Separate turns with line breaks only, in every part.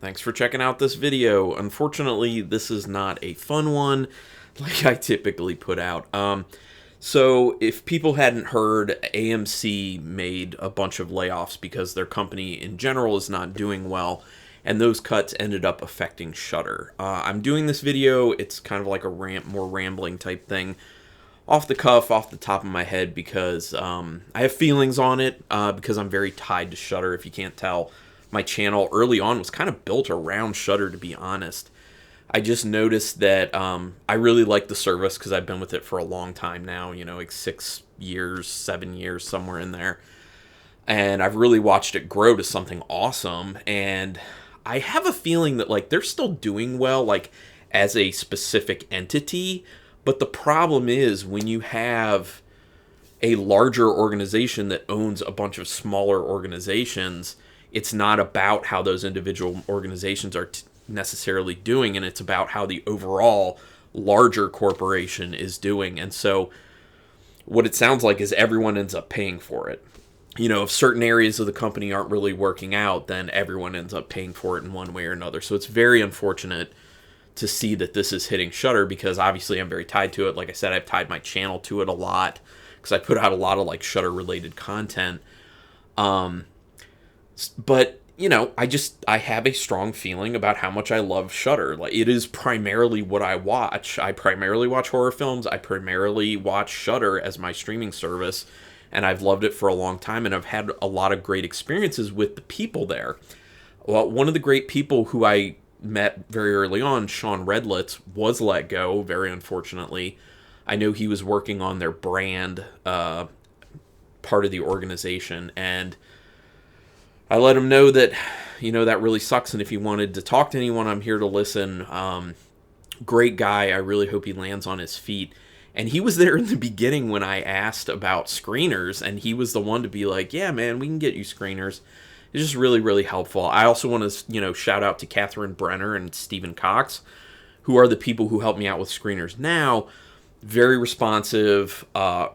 Thanks for checking out this video. Unfortunately, this is not a fun one like I typically put out. So if people hadn't heard, AMC made a bunch of layoffs because their company in general is not doing well, and those cuts ended up affecting Shudder. I'm doing this video, it's kind of like a more rambling type thing, off the cuff, off the top of my head, because I have feelings on it, because I'm very tied to Shudder. If you can't tell, my channel early on was kind of built around Shudder, to be honest. I just noticed that I really like the service because I've been with it for a long time now, like 6 years, 7 years, somewhere in there. And I've really watched it grow to something awesome. And I have a feeling that, like, they're still doing well, like, as a specific entity. But the problem is when you have a larger organization that owns a bunch of smaller organizations, it's not about how those individual organizations are necessarily doing, and it's about how the overall larger corporation is doing. And so what it sounds like is everyone ends up paying for it. If certain areas of the company aren't really working out, then everyone ends up paying for it in one way or another. So it's very unfortunate to see that this is hitting Shudder, because obviously I'm very tied to it. Like I said, I've tied my channel to it a lot because I put out a lot of like Shudder related content. But I have a strong feeling about how much I love Shudder. Like, it is primarily what I watch. I primarily watch horror films. I primarily watch Shudder as my streaming service, and I've loved it for a long time, and I've had a lot of great experiences with the people there. Well, one of the great people who I met very early on, Sean Redlitz, was let go, very unfortunately. I know he was working on their brand part of the organization, and I let him know that, that really sucks, and if he wanted to talk to anyone, I'm here to listen. Great guy. I really hope he lands on his feet. And he was there in the beginning when I asked about screeners, and he was the one to be like, yeah, man, we can get you screeners. It's just really, really helpful. I also want to, shout out to Catherine Brenner and Stephen Cox, who are the people who help me out with screeners now. Very responsive,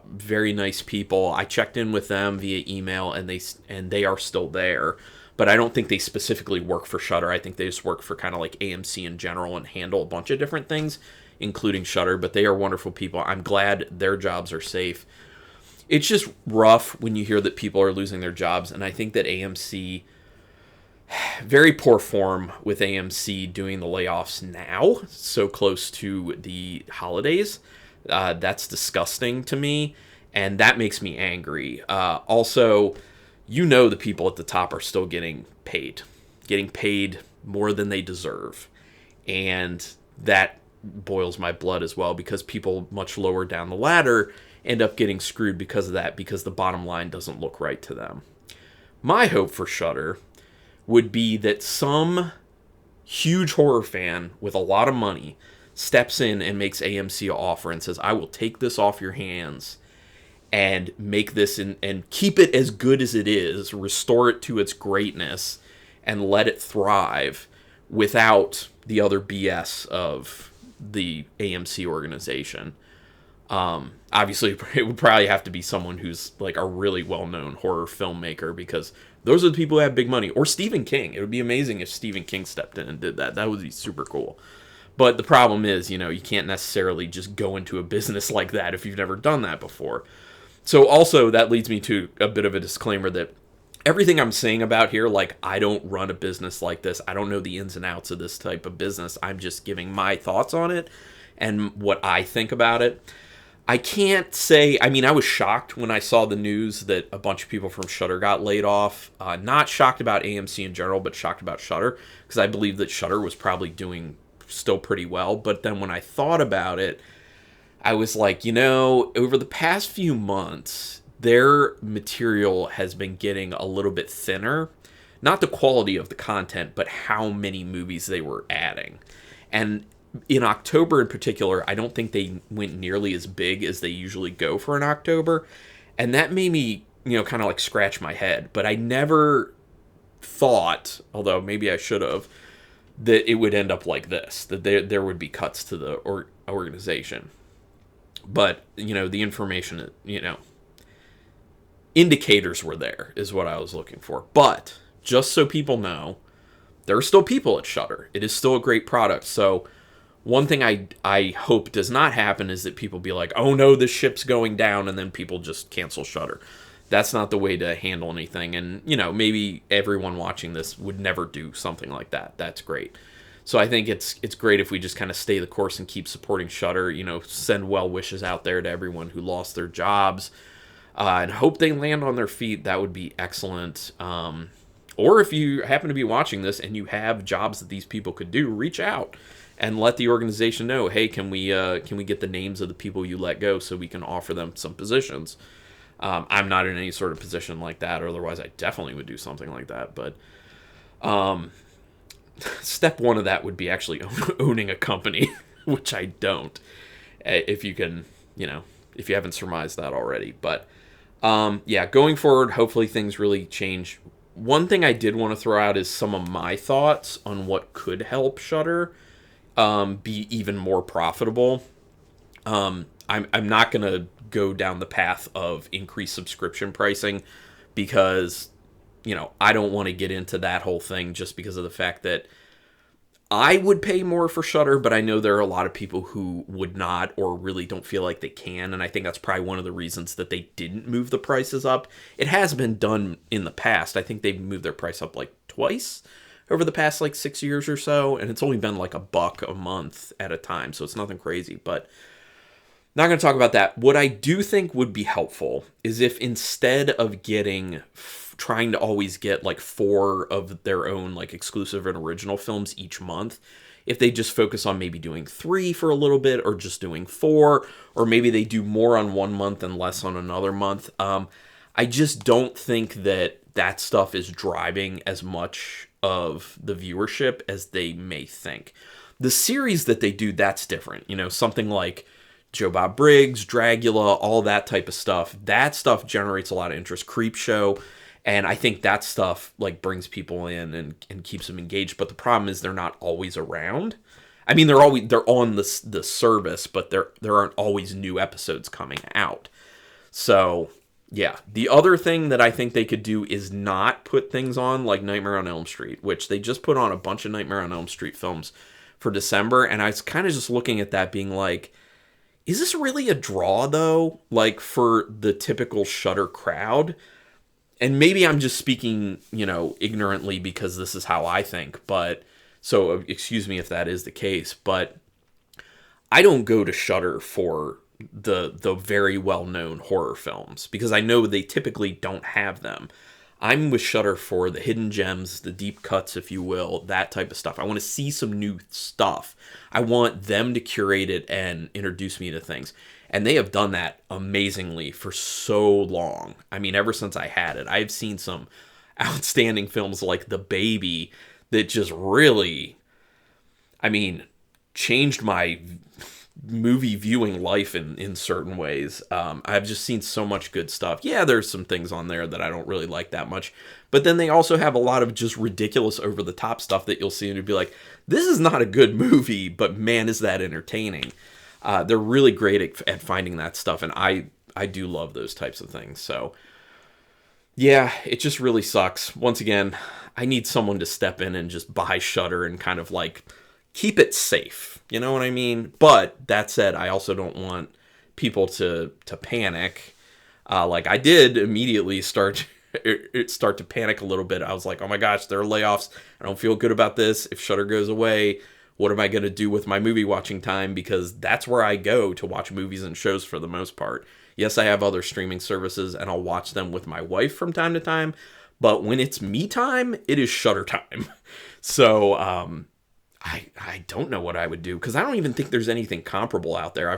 very nice people. I checked in with them via email, and they are still there. But I don't think they specifically work for Shudder. I think they just work for kind of like AMC in general and handle a bunch of different things, including Shudder. But they are wonderful people. I'm glad their jobs are safe. It's just rough when you hear that people are losing their jobs, and I think that AMC, very poor form with AMC doing the layoffs now, so close to the holidays. That's disgusting to me, and that makes me angry. Also, the people at the top are still getting paid more than they deserve, and that boils my blood as well, because people much lower down the ladder end up getting screwed because of that, because the bottom line doesn't look right to them. My hope for Shudder would be that some huge horror fan with a lot of money steps in and makes AMC an offer and says, I will take this off your hands and make this and keep it as good as it is, restore it to its greatness, and let it thrive without the other BS of the AMC organization. Obviously, it would probably have to be someone who's like a really well-known horror filmmaker, because those are the people who have big money. Or Stephen King. It would be amazing if Stephen King stepped in and did that. That would be super cool. But the problem is, you can't necessarily just go into a business like that if you've never done that before. So also, that leads me to a bit of a disclaimer that everything I'm saying about here, like, I don't run a business like this. I don't know the ins and outs of this type of business. I'm just giving my thoughts on it and what I think about it. I can't say, I was shocked when I saw the news that a bunch of people from Shudder got laid off. Not shocked about AMC in general, but shocked about Shudder, because I believe that Shudder was probably doing still pretty well. But then when I thought about it, I was like, over the past few months, their material has been getting a little bit thinner. Not the quality of the content, but how many movies they were adding. And in October in particular, I don't think they went nearly as big as they usually go for in October. And that made me, kind of like scratch my head. But I never thought, although maybe I should have, that it would end up like this, that there would be cuts to the organization. But, the information, indicators were there, is what I was looking for. But, just so people know, there are still people at Shudder. It is still a great product. So one thing I hope does not happen is that people be like, oh no, the ship's going down, and then people just cancel Shudder. That's not the way to handle anything. And, maybe everyone watching this would never do something like that. That's great. So I think it's great if we just kind of stay the course and keep supporting Shudder, send well wishes out there to everyone who lost their jobs, and hope they land on their feet. That would be excellent. Or if you happen to be watching this and you have jobs that these people could do, reach out and let the organization know, hey, can we get the names of the people you let go so we can offer them some positions? I'm not in any sort of position like that, or otherwise I definitely would do something like that. But step one of that would be actually owning a company, which I don't. If you can, if you haven't surmised that already. But yeah, going forward, hopefully things really change. One thing I did want to throw out is some of my thoughts on what could help Shudder be even more profitable. I'm not going to go down the path of increased subscription pricing because, I don't want to get into that whole thing just because of the fact that I would pay more for Shudder, but I know there are a lot of people who would not or really don't feel like they can, and I think that's probably one of the reasons that they didn't move the prices up. It has been done in the past. I think they've moved their price up like twice over the past like 6 years or so, and it's only been like $1 a month at a time, so it's nothing crazy, but not going to talk about that. What I do think would be helpful is if instead of trying to always get like 4 of their own like exclusive and original films each month, if they just focus on maybe doing 3 for a little bit, or just doing 4, or maybe they do more on one month and less on another month. I just don't think that stuff is driving as much of the viewership as they may think. The series that they do, that's different. Something like Joe Bob Briggs, Dragula, all that type of stuff. That stuff generates a lot of interest. Creepshow. And I think that stuff like brings people in and keeps them engaged. But the problem is they're not always around. I mean, they're on the service, but there aren't always new episodes coming out. So yeah, the other thing that I think they could do is not put things on like Nightmare on Elm Street, which they just put on a bunch of Nightmare on Elm Street films for December. And I was kind of just looking at that being like, is this really a draw though? Like for the typical Shudder crowd? And maybe I'm just speaking, ignorantly because this is how I think, but so excuse me if that is the case, but I don't go to Shudder for the very well-known horror films because I know they typically don't have them. I'm with Shudder for the hidden gems, the deep cuts, if you will, that type of stuff. I want to see some new stuff. I want them to curate it and introduce me to things. And they have done that amazingly for so long. I mean, ever since I had it, I've seen some outstanding films like The Baby that just really, changed my movie viewing life in certain ways. I've just seen so much good stuff. Yeah, there's some things on there that I don't really like that much, but then they also have a lot of just ridiculous over the top stuff that you'll see and you'll be like, this is not a good movie, but man, is that entertaining. They're really great at finding that stuff, and I do love those types of things. So yeah, it just really sucks. Once again, I need someone to step in and just buy Shudder and kind of like keep it safe. You know what I mean? But that said, I also don't want people to panic. Like I did immediately start to panic a little bit. I was like, oh my gosh, there are layoffs. I don't feel good about this. If Shudder goes away, what am I going to do with my movie watching time? Because that's where I go to watch movies and shows for the most part. Yes, I have other streaming services and I'll watch them with my wife from time to time. But when it's me time, it is Shudder time. So, I don't know what I would do because I don't even think there's anything comparable out there.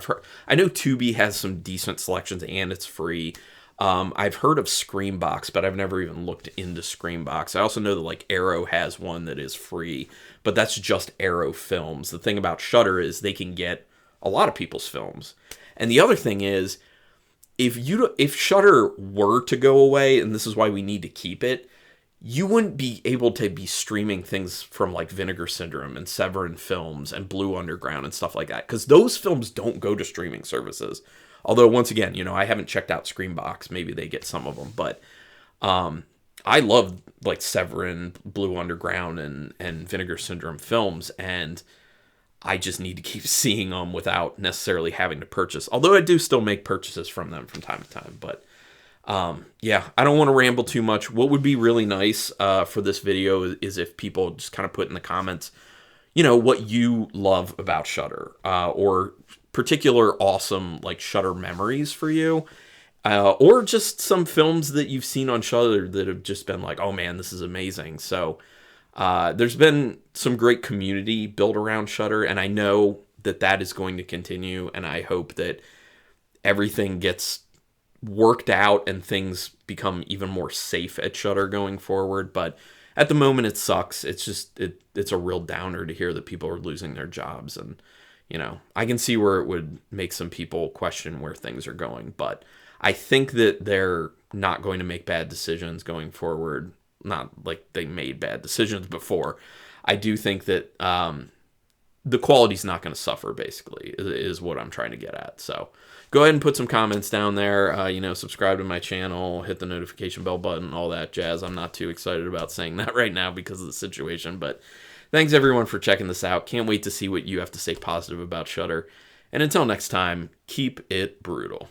I know Tubi has some decent selections and it's free. I've heard of Screambox, but I've never even looked into Screambox. I also know that like Arrow has one that is free, but that's just Arrow films. The thing about Shudder is they can get a lot of people's films. And the other thing is, if Shudder were to go away, and this is why we need to keep it, you wouldn't be able to be streaming things from like Vinegar Syndrome and Severin Films and Blue Underground and stuff like that, because those films don't go to streaming services. Although, once again, I haven't checked out Screambox. Maybe they get some of them, but I love like Severin, Blue Underground, and Vinegar Syndrome films, and I just need to keep seeing them without necessarily having to purchase. Although I do still make purchases from them from time to time. But yeah, I don't want to ramble too much. What would be really nice for this video is if people just kind of put in the comments, what you love about Shudder, or particular awesome like Shudder memories for you. Or just some films that you've seen on Shudder that have just been like, oh man, this is amazing. So there's been some great community built around Shudder, and I know that is going to continue, and I hope that everything gets worked out and things become even more safe at Shudder going forward. But at the moment, it sucks. It's just it's a real downer to hear that people are losing their jobs, and I can see where it would make some people question where things are going, but I think that they're not going to make bad decisions going forward. Not like they made bad decisions before. I do think that the quality's not going to suffer, basically, is what I'm trying to get at. So go ahead and put some comments down there. Subscribe to my channel, hit the notification bell button, all that jazz. I'm not too excited about saying that right now because of the situation, but thanks everyone for checking this out. Can't wait to see what you have to say positive about Shudder. And until next time, keep it brutal.